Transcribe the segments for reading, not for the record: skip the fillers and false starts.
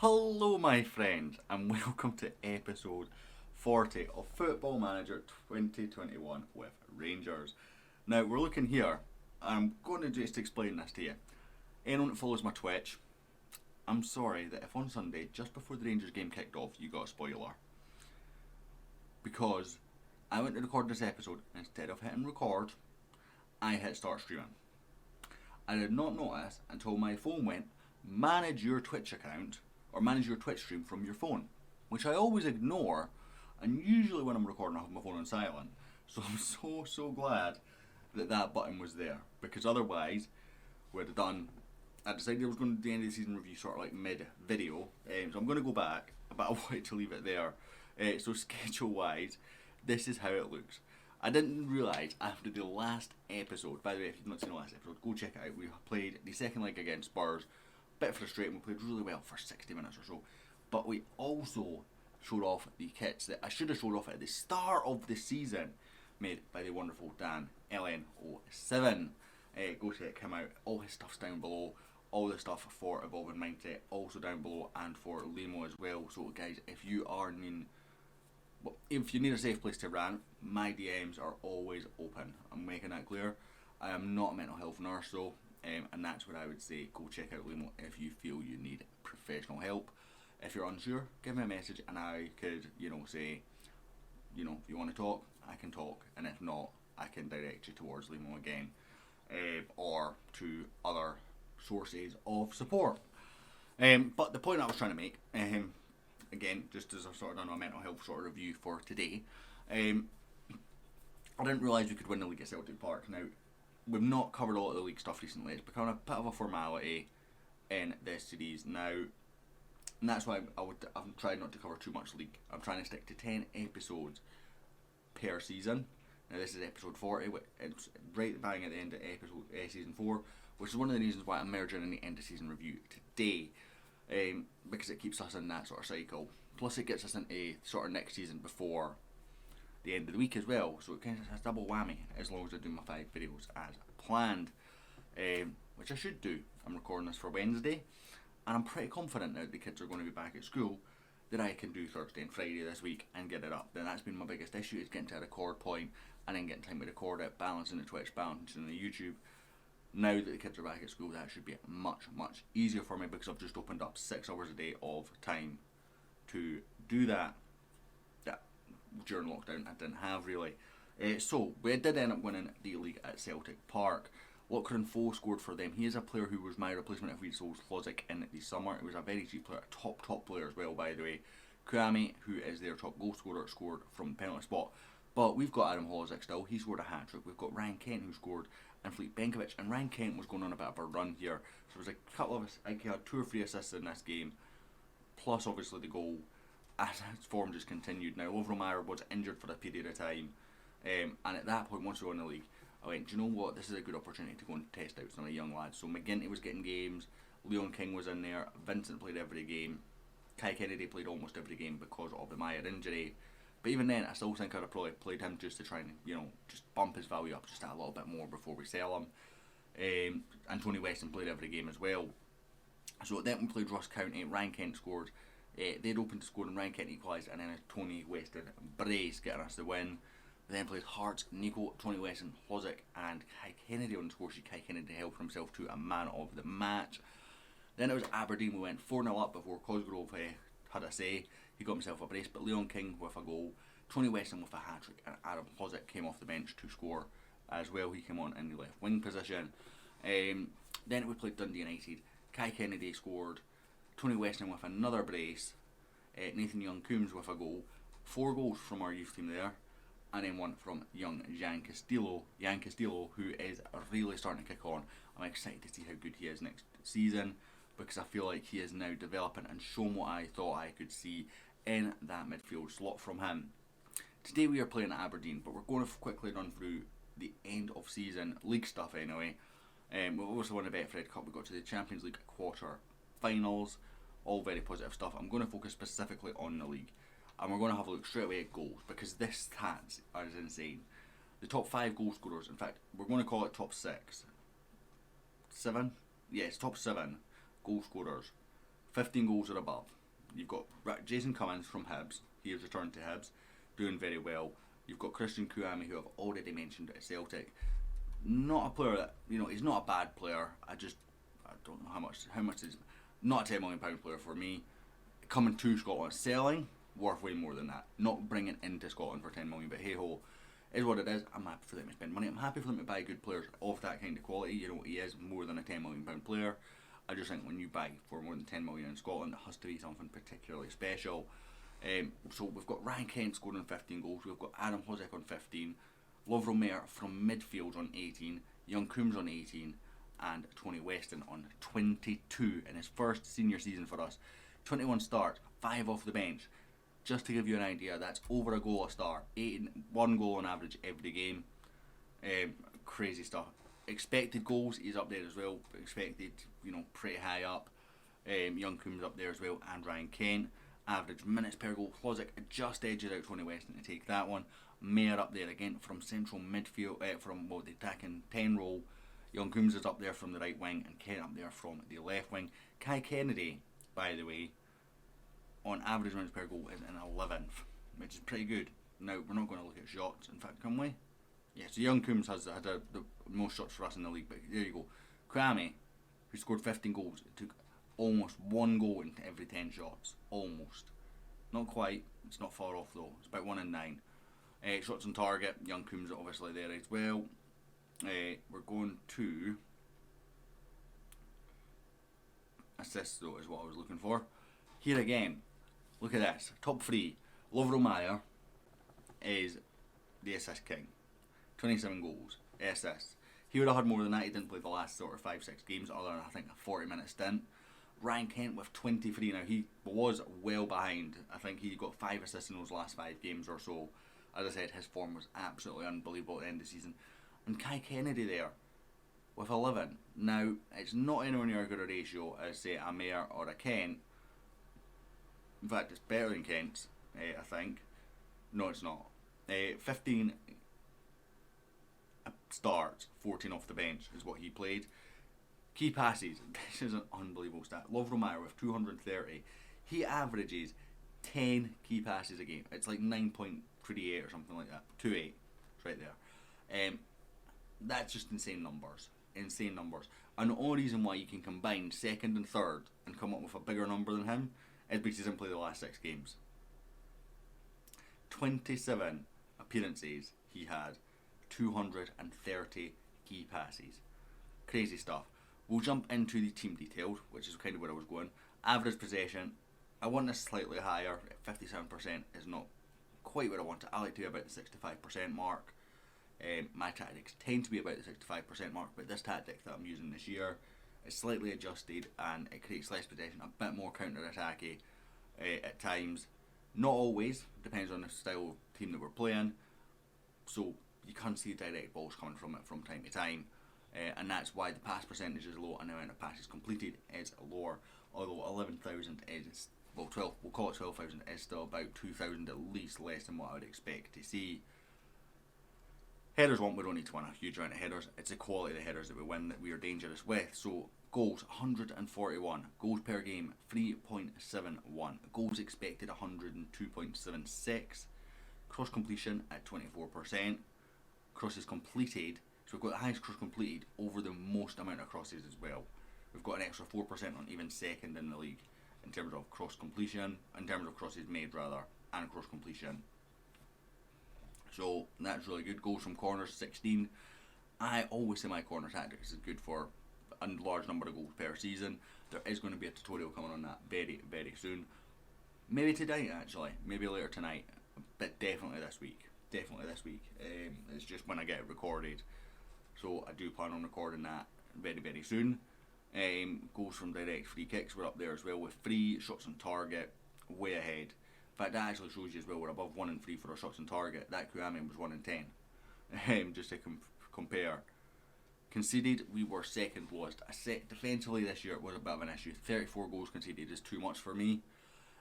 Hello, my friends, and welcome to episode 40 of Football Manager 2021 with Rangers. Now, we're looking here, and I'm going to just explain this to you. Anyone that follows my Twitch, I'm sorry that if on Sunday, just before the Rangers game kicked off, you got a spoiler. Because I went to record this episode, and instead of hitting record, I hit start streaming. I did not notice until my phone went, manage your Twitch account, or manage your Twitch stream from your phone, which I always ignore, and usually when I'm recording I have my phone on silent. So I'm so glad that that button was there, because otherwise we'd have done. I decided I was going to do the end of the season review sort of like mid video, so I'm going to go back, but I wanted to leave it there. So schedule wise, this is how it looks. I didn't realise after the last episode, by the way, if you've not seen the last episode, go check it out. We played the second leg against Spurs. Bit frustrating, we played really well for 60 minutes or so, but we also showed off the kits that I should have showed off at the start of the season, made by the wonderful Dan LN07. Go check him out. All his stuff's down below. All the stuff for Evolving Mindset also down below, and for Limo as well. So guys, if you need a safe place to rant, my DMs are always open. I'm making that clear. I am not a mental health nurse though. And that's what I would say. Go check out Limo if you feel you need professional help. If you're unsure, give me a message and I could, say, if you want to talk, I can talk. And if not, I can direct you towards Limo again. Or to other sources of support. But the point I was trying to make, again, just as I've sort of done a mental health sort of review for today, I didn't realise we could win the league at Celtic Park. Now, we've not covered a lot of the league stuff recently. It's become a bit of a formality in this series now, and that's why I'm trying not to cover too much league. I'm trying to stick to 10 episodes per season. Now this is episode 40. It's right bang at the end of season 4, which is one of the reasons why I'm merging in the end of season review today, because it keeps us in that sort of cycle. Plus it gets us into sort of next season before the end of the week as well, so it kind of has double whammy as long as I do my 5 videos as planned, which I should do. I'm recording this for Wednesday, and I'm pretty confident now that the kids are going to be back at school that I can do Thursday and Friday this week and get it up. Then that's been my biggest issue, is getting to a record point and then getting time to record it, balancing the Twitch, balancing the YouTube. Now that the kids are back at school, that should be much easier for me, because I've just opened up 6 hours a day of time to do that during lockdown I didn't have really. So we did end up winning the league at Celtic Park. Lochran Foe scored for them. He is a player who was my replacement if we sold Hlozik in the summer. He was a very cheap player, a top player as well, by the way. Kwame, who is their top goal scorer, scored from the penalty spot. But we've got Adam Hlozik still. He scored a hat-trick. We've got Ryan Kent who scored, and Fleet Benkovic. And Ryan Kent was going on a bit of a run here. So there was a couple of us. I think he had 2 or 3 assists in this game, plus obviously the goal, as his form just continued. Now, Lovro Meyer was injured for a period of time, and at that point, once we won the league, I went, do you know what, this is a good opportunity to go and test out some of the young lads. So McGinty was getting games, Leon King was in there, Vincent played every game, Kai Kennedy played almost every game because of the Meyer injury. But even then, I still think I'd have probably played him just to try and, just bump his value up just a little bit more before we sell him. And Tony Weston played every game as well. So then we played Ross County, Ryan Kent scored. They'd opened to score and Ryan Kent equalised, and then a Tony Weston brace getting us the win. We then played Hearts, Nico, Tony Weston, Hlozik and Kai Kennedy on the score sheet. Kai Kennedy helped himself to a man of the match. Then it was Aberdeen. We went 4-0 up before Cosgrove had a say. He got himself a brace, but Leon King with a goal, Tony Weston with a hat-trick, and Adam Hlozik came off the bench to score as well. He came on in the left wing position. Then we played Dundee United. Kai Kennedy scored, Tony Weston with another brace, Nathan Young-Coombs with a goal, 4 goals from our youth team there, and then 1 from young Jan Castillo, who is really starting to kick on. I'm excited to see how good he is next season, because I feel like he is now developing and showing what I thought I could see in that midfield slot from him. Today we are playing at Aberdeen, but we're going to quickly run through the end of season league stuff anyway. We also won the Betfred Cup. We got to the Champions League quarter finals, all very positive stuff. I'm going to focus specifically on the league, and we're going to have a look straight away at goals, because this stats is insane. The top 5 goal scorers, in fact we're going to call it top 6, 7, yes, top 7 goal scorers 15 goals or above. You've got Jason Cummins from Hibs. He has returned to Hibs, doing very well. You've got Christian Kouame, who I've already mentioned at Celtic. Not a player that, he's not a bad player. I don't know how much is, not a £10 million player for me. Coming to Scotland, selling, worth way more than that. Not bringing into Scotland for 10 million, but hey ho, is what it is. I'm happy for them to spend money. I'm happy for them to buy good players of that kind of quality. He is more than a £10 million player. I just think when you buy for more than 10 million in Scotland, it has to be something particularly special. So we've got Ryan Kent scoring 15 goals. We've got Adam Hosek on 15. Lovro Mayer from midfield on 18. Young Coombs on 18. And Tony Weston on 22 in his first senior season for us. 21 starts, 5 off the bench. Just to give you an idea, that's over a goal a start. 1 goal on average every game. Crazy stuff. Expected goals, he's up there as well. Expected, pretty high up. Young Coombs up there as well, and Ryan Kent. Average minutes per goal. Hlozic just edges out Tony Weston to take that one. Mayer up there again from central midfield, from the attacking 10 role. Young Coombs is up there from the right wing, and Kent up there from the left wing. Kai Kennedy, by the way, on average minutes per goal is in 11th, which is pretty good. Now, we're not going to look at shots, in fact, can we? Yeah, so Young Coombs has had the most shots for us in the league, but there you go. Kouame, who scored 15 goals, it took almost 1 goal into every 10 shots. Almost. Not quite, it's not far off though, it's about 1 in 9. Shots on target, Young Coombs obviously there as well. We're going to assists though, is what I was looking for. Here again, look at this. Top 3. Lovro Mayer is the assist king. 27 goals, assists. He would have had more than that. He didn't play the last sort of 5-6 games, other than I think a 40-minute stint. Ryan Kent with 23. Now he was well behind. I think he got 5 assists in those last 5 games or so. As I said, his form was absolutely unbelievable at the end of the season. And Kai Kennedy there with 11. Now it's not anywhere near as good a ratio as say a Mayer or a Kent. In fact, it's better than Kent's, I think. No, it's not. 15 starts, 14 off the bench is what he played. Key passes, this is an unbelievable stat. Lovro Mayer with 230. He averages 10 key passes a game. It's like 9.38 or something like that. 2.8. It's right there. That's just insane numbers. Insane numbers. And the only reason why you can combine second and third and come up with a bigger number than him is because he didn't play the last 6 games. 27 appearances he had. 230 key passes. Crazy stuff. We'll jump into the team details, which is kind of where I was going. Average possession, I want this slightly higher. 57% is not quite where I want it. I like to be about the 65% mark. My tactics tend to be about the 65% mark, but this tactic that I'm using this year is slightly adjusted and it creates less possession, a bit more counter-attacky at times. Not always, depends on the style of team that we're playing. So you can see direct balls coming from it from time to time. And that's why the pass percentage is low and the amount of passes completed is lower. Although 11,000 is, well, 12, we'll call it 12,000, is still about 2,000 at least less than what I would expect to see. Headers we don't need to win a huge amount of headers. It's the quality of the headers that we win that we are dangerous with. So goals 141, goals per game 3.71, goals expected 102.76, cross completion at 24%, crosses completed. So we've got the highest cross completed over the most amount of crosses as well. We've got an extra 4% on even second in the league in terms of cross completion, in terms of crosses made rather, and cross completion. So that's really good. Goals from corners 16. I always say my corner tactics is good for a large number of goals per season. There is going to be a tutorial coming on that very, very soon. Maybe tonight actually, maybe later tonight, but definitely this week. Definitely this week. It's just when I get it recorded. So I do plan on recording that very, very soon. Goals from direct free kicks, we're up there as well with 3 shots on target, way ahead. In fact, that actually shows you as well we're above 1 in 3 for our shots on target. That Kouame was 1 in 10. Just to compare. Conceded, we were second lowest. Defensively this year it was a bit of an issue. 34 goals conceded is too much for me.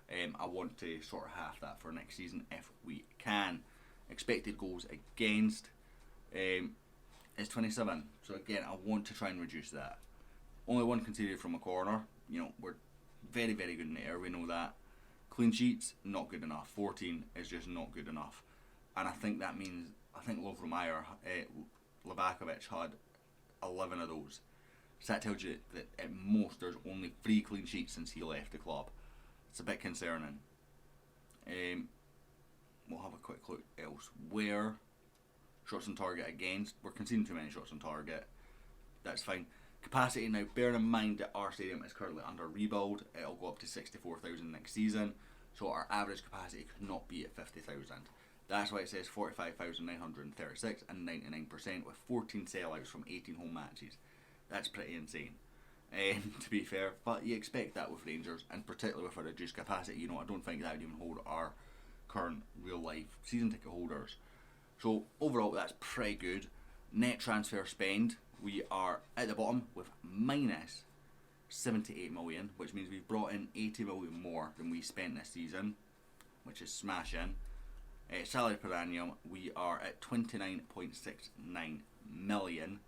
I want to sort of half that for next season if we can. Expected goals against is 27. So again, I want to try and reduce that. Only 1 conceded from a corner. We're very, very good in the air, we know that. Clean sheets, not good enough. 14 is just not good enough. And I think that means, Lavakovic had 11 of those. So that tells you that at most there's only 3 clean sheets since he left the club. It's a bit concerning. We'll have a quick look elsewhere. Shots on target against. We're conceding too many shots on target. That's fine. Capacity, now bearing in mind that our stadium is currently under rebuild, it'll go up to 64,000 next season, so our average capacity could not be at 50,000. That's why it says 45,936 and 99% with 14 sellouts from 18 home matches. That's pretty insane, to be fair, but you expect that with Rangers, and particularly with a reduced capacity. I don't think that would even hold our current real life season ticket holders. So overall that's pretty good. Net transfer spend, we are at the bottom with minus 78 million, which means we've brought in 80 million more than we spent this season, which is smashing. Salary per annum, we are at 29.69 million,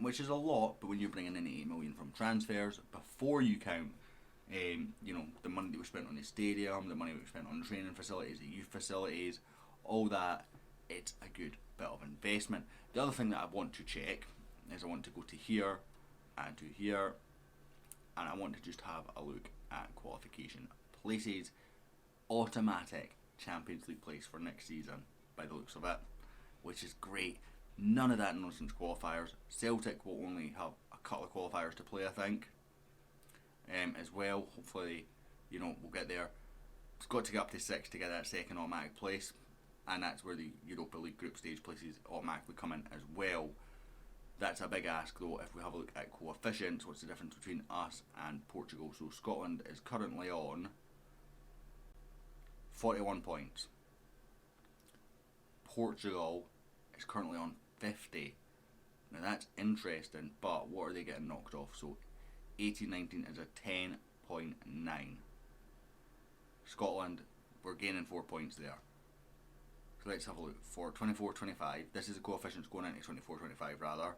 which is a lot, but when you're bringing in 8 million from transfers, before you count the money that we spent on the stadium, the money we spent on training facilities, the youth facilities, all that, it's a good bit of investment. The other thing that I want to check is I want to go to here and to here, and I want to just have a look at qualification places. Automatic Champions League place for next season by the looks of it, which is great. None of that nonsense qualifiers. Celtic will only have a couple of qualifiers to play, I think, as well. Hopefully, we'll get there. It's got to get up to 6 to get that second automatic place, and that's where the Europa League group stage places automatically come in as well. That's a big ask though. If we have a look at coefficients, what's the difference between us and Portugal? So Scotland is currently on 41 points. Portugal is currently on 50. Now that's interesting, but what are they getting knocked off? So 18-19 is a 10.9. Scotland, we're gaining 4 points there. So let's have a look for 24-25. This is the coefficients going into 24-25 rather.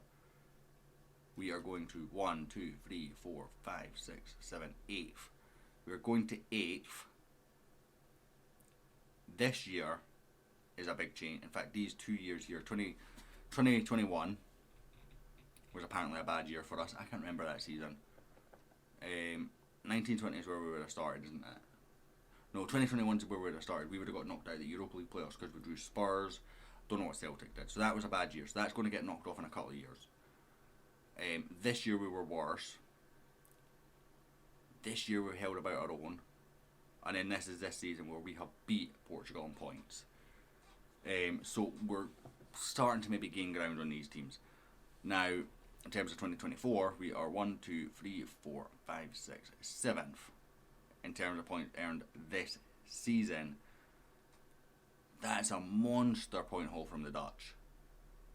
We are going to 1, 2, 3, 4, 5, 6, 7, 8th. We're going to 8th. This year is a big change. In fact, these 2 years here, 2021 was apparently a bad year for us. I can't remember that season. 1920 is where we would have started, isn't it? No, 2021 is where we would have started. We would have got knocked out of the Europa League playoffs because we drew Spurs. Don't know what Celtic did. So that was a bad year. So that's going to get knocked off in a couple of years. This year we were worse. This year we held about our own. And then this is this season where we have beat Portugal in points. So we're starting to maybe gain ground on these teams. Now, in terms of 2024, we are 1, 2, 3, 4, 5, 6, 7th in terms of points earned this season. That's a monster point haul from the Dutch.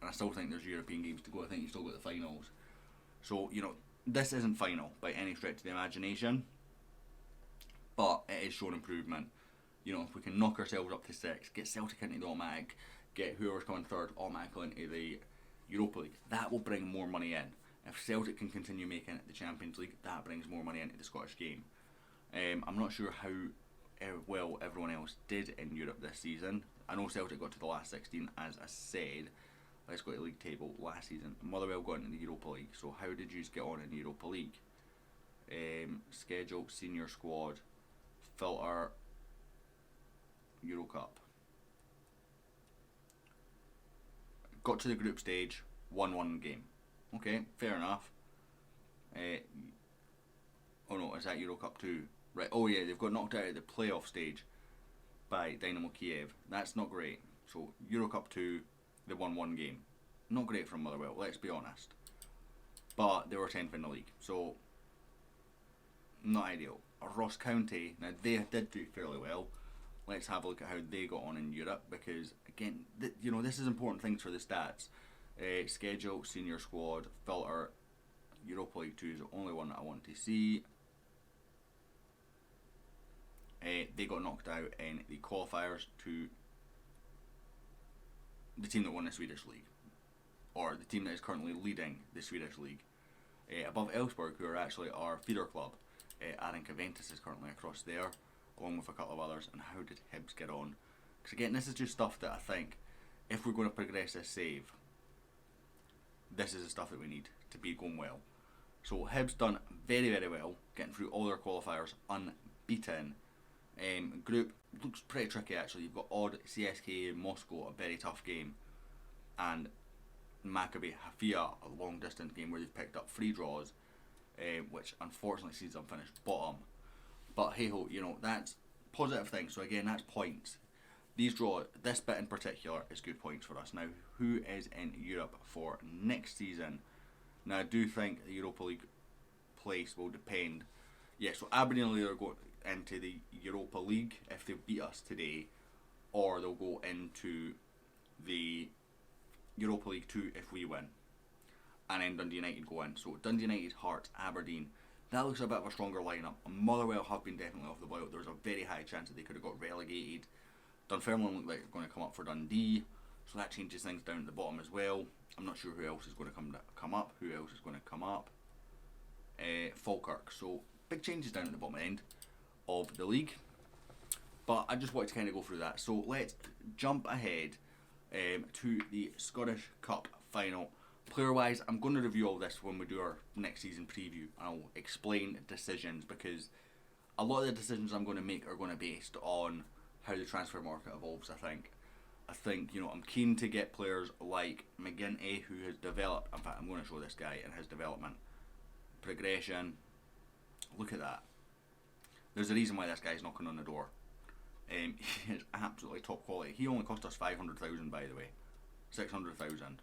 And I still think there's European games to go. I think you still got the finals. So, this isn't final by any stretch of the imagination. But it is showing improvement. If we can knock ourselves up to 6, get Celtic into the automatic, get whoever's coming third automatically into the Europa League, that will bring more money in. If Celtic can continue making it the Champions League, that brings more money into the Scottish game. I'm not sure how well everyone else did in Europe this season. I know Celtic got to the last 16, as I said. Let's go to the league table last season. Motherwell got into the Europa League. So how did you get on in the Europa League? Schedule, senior squad, filter, Euro Cup. Got to the group stage, 1-1 game. Okay, fair enough. Oh no, is that Euro Cup 2? Right, oh yeah, they've got knocked out at the playoff stage by Dynamo Kiev. That's not great. So, Euro Cup 2, the 1-1 game. Not great from Motherwell, let's be honest. But they were 10th in the league, so not ideal. Ross County, now they did do fairly well. Let's have a look at how they got on in Europe, because again, this is important things for the stats. Schedule, senior squad, filter, Europa League 2 is the only one that I want to see. They got knocked out in the qualifiers to the team that won the Swedish League, or the team that is currently leading the Swedish League, above Elfsborg, who are actually our feeder club. Aaron Caventus is currently across there, along with a couple of others. And how did Hibs get on? Because again, this is just stuff that I think, if we're going to progress this save, this is the stuff that we need to be going well. So Hibs done very, very well, getting through all their qualifiers unbeaten. Group looks pretty tricky actually. You've got Odd, CSKA, Moscow, a very tough game, and Maccabi Haifa, a long distance game where they've picked up 3 draws, which unfortunately sees them finish bottom. But hey ho, you know, that's positive thing. So again, that's points. These draws, this bit in particular, is good points for us. Now, who is in Europe for next season? Now, I do think the Europa League place will depend. Yeah, so Aberdeen will either go into the Europa League if they beat us today, or they'll go into the Europa League 2 if we win. And then Dundee United go in. So Dundee United, Hearts, Aberdeen. That looks a bit of a stronger lineup. Motherwell have been definitely off the boil. There's a very high chance that they could have got relegated. Dunfermline look like they're going to come up for Dundee, so that changes things down at the bottom as well. I'm not sure who else is going to come up. Who else is going to come up? Falkirk. So big changes down at the bottom end of the league. But I just wanted to kind of go through that. So let's jump ahead to the Scottish Cup final. Player-wise, I'm going to review all this when we do our next season preview. I'll explain decisions, because a lot of the decisions I'm going to make are going to be based on how the transfer market evolves. I think, you know, I'm keen to get players like McGinty, who has developed. In fact, I'm going to show this guy in his development progression. Look at that. There's a reason why this guy's knocking on the door. He is absolutely top quality. He only cost us 500,000, by the way, 600,000.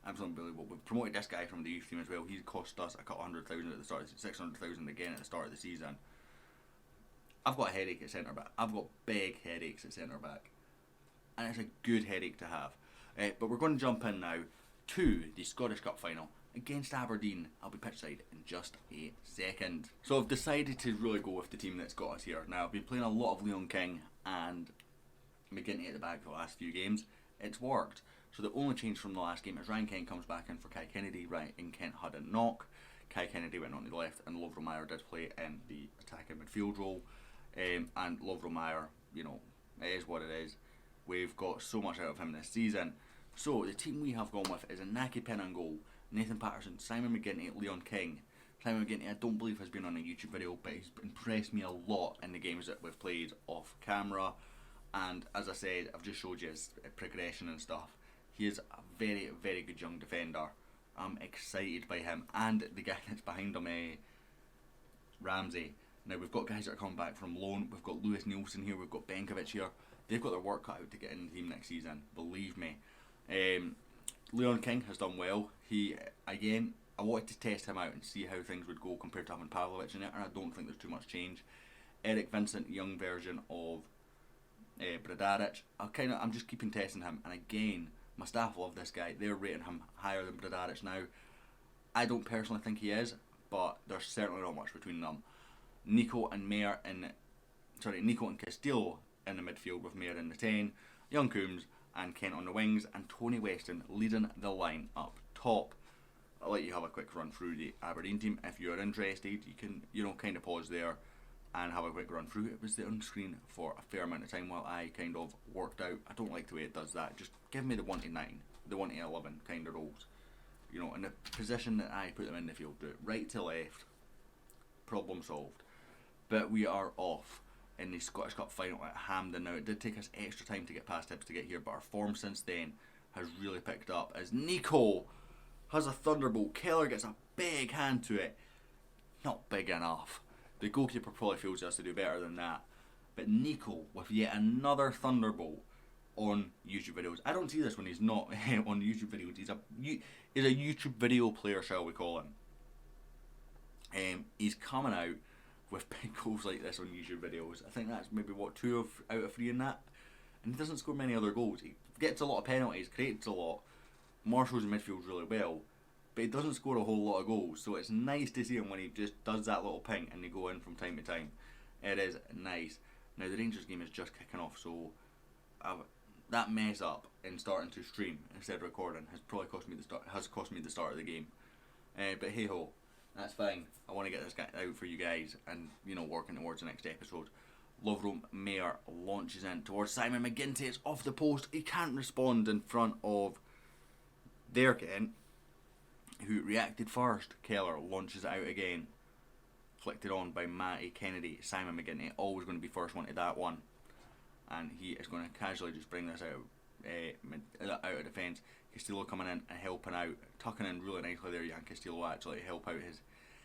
Absolutely unbelievable. We've promoted this guy from the youth team as well. He cost us a couple 100,000 at the start, 600,000 again at the start of the season. I've got a headache at centre back. I've got big headaches at centre back, and it's a good headache to have. But we're going to jump in now to the Scottish Cup final against Aberdeen. I'll be pitchside in just a second. So I've decided to really go with the team that's got us here. Now, I've been playing a lot of Leon King and McGinty at the back for the last few games. It's worked. So the only change from the last game is Ryan Kent comes back in for Kai Kennedy. Ryan Kent had a knock. Kai Kennedy went on the left, and Lovro Meyer did play in the attacking midfield role. And Lovro Meyer, you know, it is what it is. We've got so much out of him this season. So the team we have gone with is Inaki Penango, Nathan Patterson, Simon McGinty, Leon King. Simon McGinty, I don't believe has been on a YouTube video, but he's impressed me a lot in the games that we've played off camera. And as I said, I've just showed you his progression and stuff. He is a very, very good young defender. I'm excited by him. And the guy that's behind him, Ramsey. Now, we've got guys that are coming back from loan. We've got Lewis Nielsen here. We've got Benkovic here. They've got their work cut out to get in the team next season. Believe me. Leon King has done well. He, again, I wanted to test him out and see how things would go compared to having Pavlovic in it, and I don't think there's too much change. Eric Vincent, young version of Bradaric. I'm just keeping testing him, and again, my staff love this guy. They're rating him higher than Bradaric now. I don't personally think he is, but there's certainly not much between them. Nico and Castillo in the midfield with Mayer in the 10, Young Coombs and Kent on the wings, and Tony Weston leading the line up top. I'll let you have a quick run through the Aberdeen team. If you're interested, you can, kind of pause there and have a quick run through. It was there on screen for a fair amount of time while I kind of worked out. I don't like the way it does that. Just give me the 1 to 9, the 1 to 11 kind of roles. In the position that I put them in the field, do it right to left, problem solved. But we are off in the Scottish Cup final at Hampden. Now, it did take us extra time to get past Hibs to get here, but our form since then has really picked up as Nico has a thunderbolt. Keller gets a big hand to it. Not big enough. The goalkeeper probably feels he has to do better than that. But Nico with yet another thunderbolt on YouTube videos. I don't see this when he's not on YouTube videos. He's a YouTube video player, shall we call him. He's coming out with big goals like this on YouTube videos. I think that's maybe 2 out of 3 in that. And he doesn't score many other goals. He gets a lot of penalties, creates a lot, marshals the midfield really well, but he doesn't score a whole lot of goals. So it's nice to see him when he just does that little ping and they go in from time to time. It is nice. Now the Rangers game is just kicking off, so that mess up in starting to stream instead of recording has probably cost me the start of the game. But hey ho, That's fine. I want to get this guy out for you guys and, working towards the next episode. Lovro Mayer launches in towards Simon McGinty. It's off the post. He can't respond in front of their Kent, who reacted first. Keller launches it out again. Flicked it on by Matty Kennedy. Simon McGinty always going to be first one to that one. And he is going to casually just bring this out of defence. Castillo coming in and helping out, tucking in really nicely there. Jan Castillo actually to help out his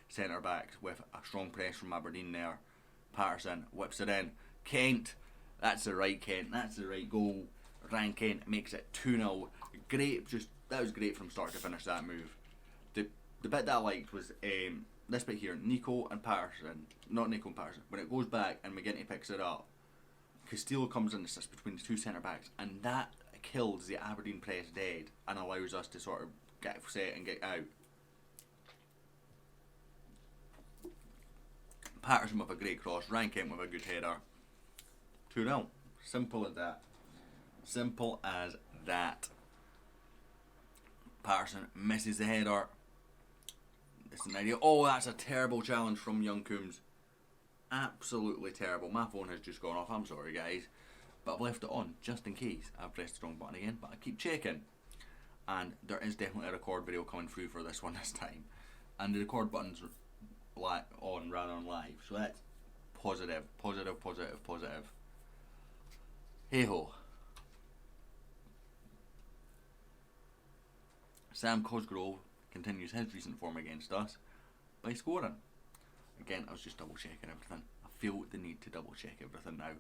centre backs with a strong press from Aberdeen there. Patterson whips it in. Kent, that's the right Kent, that's the right goal. Ryan Kent makes it 2-0. Great, that was great from start to finish that move. The bit that I liked was this bit here, Nico and Patterson, not Nico and Patterson, when it goes back and McGinty picks it up, Castillo comes in and sits between the two centre backs, and that kills the Aberdeen press dead and allows us to sort of get set and get out. Patterson with a great cross, Ryan Kent with a good header. 2-0. Simple as that. Simple as that. Patterson misses the header. This is an idea. Oh, that's a terrible challenge from Young Coombs. Absolutely terrible. My phone has just gone off. I'm sorry, guys. But I've left it on just in case. I've pressed the wrong button again, but I keep checking. And there is definitely a record video coming through for this one this time. And the record button's on rather than live. So that's positive. Hey ho. Sam Cosgrove continues his recent form against us by scoring. Again, I was just double checking everything. I feel the need to double check everything now.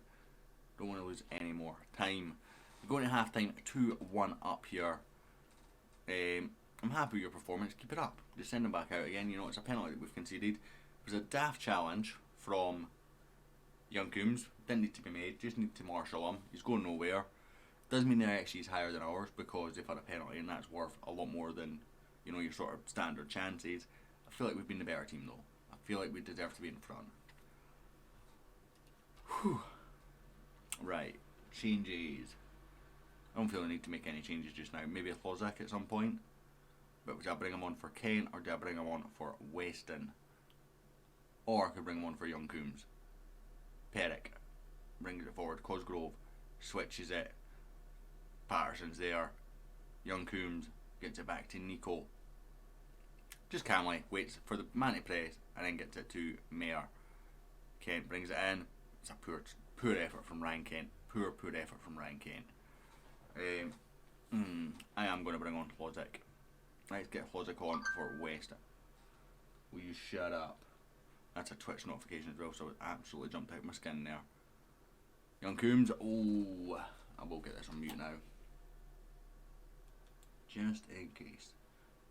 Don't want to lose any more time. We're going to half time, 2-1 up here. I'm happy with your performance. Keep it up. Just send him back out again. It's a penalty that we've conceded. It was a daft challenge from Young Coombs. Didn't need to be made. Just need to marshal him. He's going nowhere. Doesn't mean their XG is higher than ours because they've had a penalty and that's worth a lot more than your sort of standard chances. I feel like we've been the better team though. I feel like we deserve to be in front. Whew. Right. Changes. I don't feel the need to make any changes just now. Maybe a Flozak at some point. But would I bring him on for Kent or do I bring him on for Weston? Or I could bring him on for Young Coombs. Perrick brings it forward. Cosgrove switches it. Patterson's there. Young Coombs gets it back to Nico. Just calmly waits for the man to press and then gets it to Mayer. Kent brings it in. It's a poor effort from Ryan Kent. Poor effort from Ryan Kent. I am going to bring on Flozak. Let's get Flozak on for Weston. Will you shut up? That's a Twitch notification as well, so it absolutely jumped out my skin there. Young Coombs. Oh, I will get this on mute now. Just in case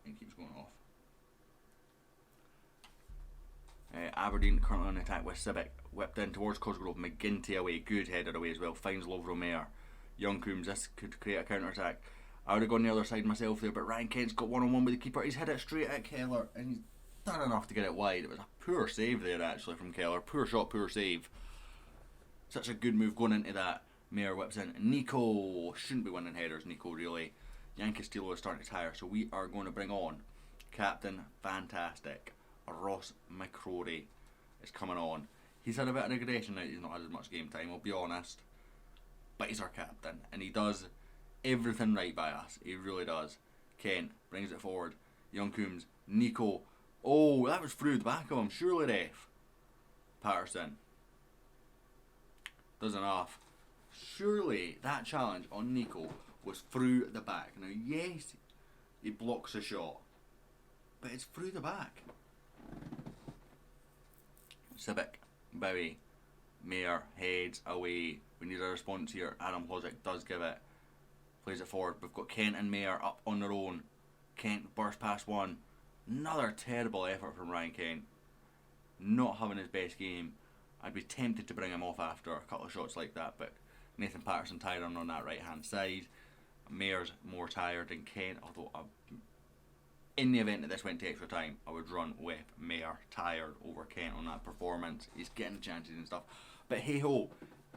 it keeps going off. Aberdeen currently on attack with Civic. Whipped in towards Cosgrove. McGinty away. Good header away as well. Finds Lovro Mayer. Young Coombs. This could create a counter attack. I would have gone the other side myself there, but Ryan Kent's got one-on-one with the keeper. He's hit it straight at Keller and he's done enough to get it wide. It was a poor save there actually from Keller. Poor shot, poor save. Such a good move going into that. Mayer whips in. Nico shouldn't be winning headers, Nico really. Jan Castillo is starting to tire, so we are going to bring on Captain Fantastic. Ross McCrory is coming on. He's had a bit of regression now, he's not had as much game time, I'll be honest. But he's our captain, and he does everything right by us. He really does. Kent brings it forward. Young Coombs. Nico. Oh, that was through the back of him. Surely ref. Patterson. Does enough. Surely that challenge on Nico was through the back. Now, yes, he blocks a shot, but it's through the back. Civic, Bowie, Mayer heads away. We need a response here. Adam Hlozic does give it. Plays it forward. We've got Kent and Mayer up on their own. Kent bursts past one. Another terrible effort from Ryan Kent. Not having his best game. I'd be tempted to bring him off after a couple of shots like that, but Nathan Patterson tired on that right hand side. Mayer's more tired than Kent, although in the event that this went to extra time, I would run with Mayer tired over Kent on that performance. He's getting chances and stuff. But hey ho,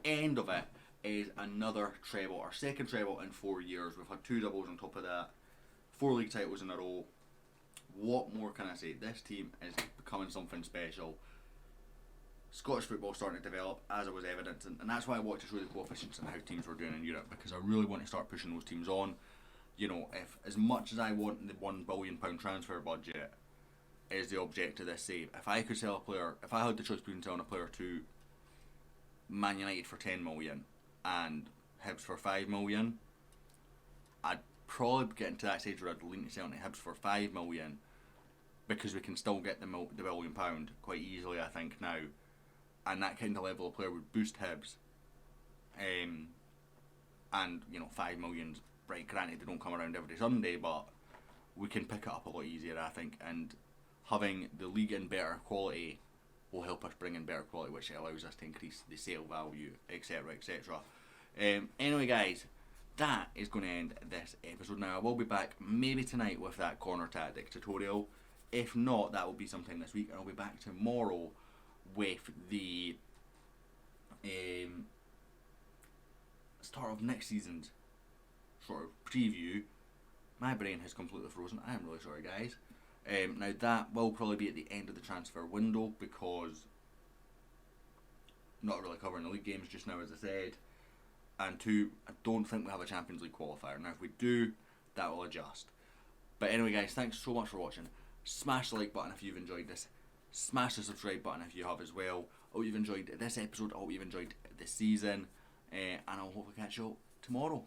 end of it is another treble, our second treble in 4 years. We've had 2 doubles on top of that, 4 league titles in a row. What more can I say? This team is becoming something special. Scottish football starting to develop, as it was evident, and that's why I wanted to show the coefficients and how teams were doing in Europe, because I really want to start pushing those teams on. You know, if as much as I want the £1 billion transfer budget is the object of this save, if I could sell a player, if I had the choice between selling a player to Man United for 10 million and Hibs for 5 million, I'd probably get into that stage where I'd lean to selling to Hibs for 5 million, because we can still get the £1 billion quite easily, I think, now. And that kind of level of player would boost Hibs. And, you know, 5 million's, right, granted they don't come around every Sunday, but we can pick it up a lot easier, I think. And having the league in better quality will help us bring in better quality, which allows us to increase the sale value, etc, etc. Anyway, guys, that is going to end this episode. Now, I will be back maybe tonight with that corner tactic tutorial. If not, that will be sometime this week, and I'll be back tomorrow with the start of next season's sort of preview. My brain has completely frozen. I am really sorry, guys. Now that will probably be at the end of the transfer window, because not really covering the league games just now, as I said. And two, I don't think we have a Champions League qualifier. Now if we do, that will adjust. But anyway, guys, thanks so much for watching. Smash the like button if you've enjoyed this. Smash the subscribe button if you have as well. I hope you've enjoyed this episode. I hope you've enjoyed this season. And I'll hopefully catch you all tomorrow.